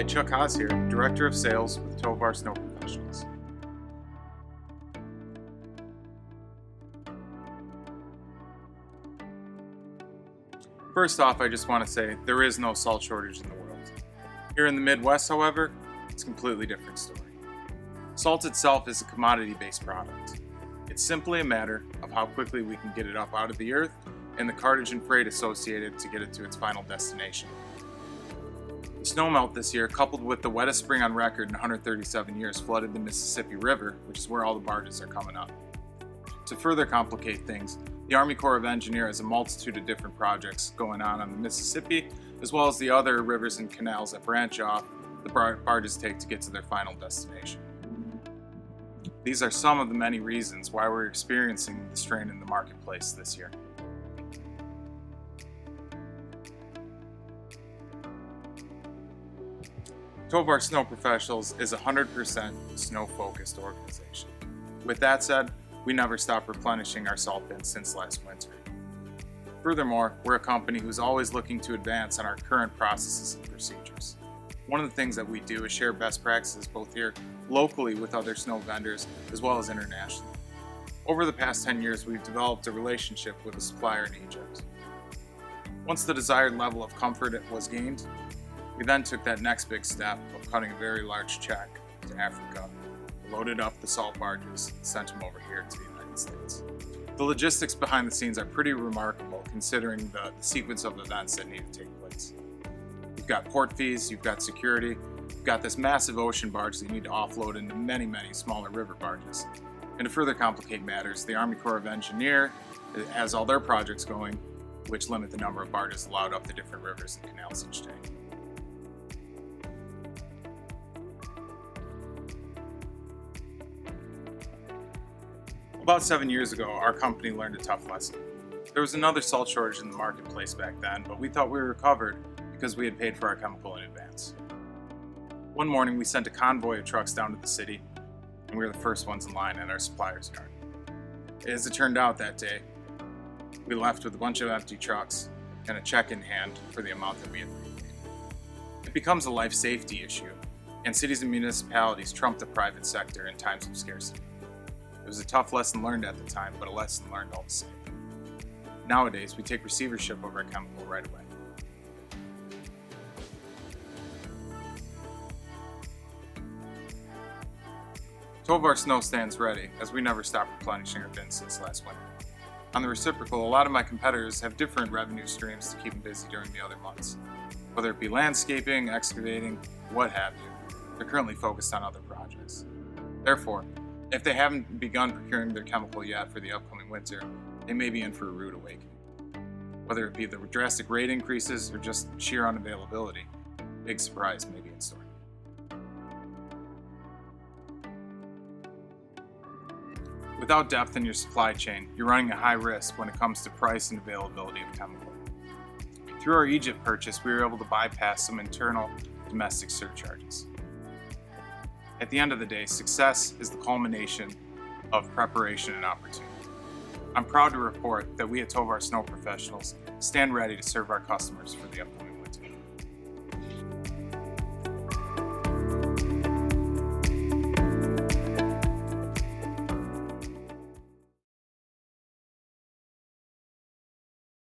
Hi, Chuck Haas here, Director of Sales with Tovar Snow Professionals. First off, I just want to say there is no salt shortage in the world. Here in the Midwest, however, it's a completely different story. Salt itself is a commodity-based product. It's simply a matter of how quickly we can get it up out of the earth and the cartage and freight associated to get it to its final destination. The snowmelt this year, coupled with the wettest spring on record in 137 years, flooded the Mississippi River, which is where all the barges are coming up. To further complicate things, the Army Corps of Engineers has a multitude of different projects going on the Mississippi, as well as the other rivers and canals that branch off the barges take to get to their final destination. These are some of the many reasons why we're experiencing the strain in the marketplace this year. Tovar Snow Professionals is a 100% snow-focused organization. With that said, we never stopped replenishing our salt bins since last winter. Furthermore, we're a company who's always looking to advance on our current processes and procedures. One of the things that we do is share best practices both here locally with other snow vendors as well as internationally. Over the past 10 years, we've developed a relationship with a supplier in Egypt. Once the desired level of comfort was gained, we then took that next big step of cutting a very large check to Africa, loaded up the salt barges, and sent them over here to the United States. The logistics behind the scenes are pretty remarkable considering the sequence of events that need to take place. You've got port fees, you've got security, you've got this massive ocean barge that you need to offload into many, many smaller river barges. And to further complicate matters, the Army Corps of Engineers has all their projects going, which limit the number of barges allowed up the different rivers and canals each day. About 7 years ago, our company learned a tough lesson. There was another salt shortage in the marketplace back then, but we thought we were covered because we had paid for our chemical in advance. One morning, we sent a convoy of trucks down to the city, and we were the first ones in line at our supplier's yard. As it turned out that day, we left with a bunch of empty trucks and a check in hand for the amount that we had prepaid. It becomes a life safety issue, and cities and municipalities trump the private sector in times of scarcity. It was a tough lesson learned at the time, but a lesson learned all the same. Nowadays, we take receivership of our chemical right away. Tovar Snow stands ready, as we never stopped replenishing our bins since last winter. On the reciprocal, a lot of my competitors have different revenue streams to keep them busy during the other months. Whether it be landscaping, excavating, what have you, they're currently focused on other projects. Therefore, if they haven't begun procuring their chemical yet for the upcoming winter, they may be in for a rude awakening. Whether it be the drastic rate increases or just sheer unavailability, a big surprise may be in store. Without depth in your supply chain, you're running a high risk when it comes to price and availability of chemical. Through our Egypt purchase, we were able to bypass some internal domestic surcharges. At the end of the day, success is the culmination of preparation and opportunity. I'm proud to report that we at Tovar Snow Professionals stand ready to serve our customers for the upcoming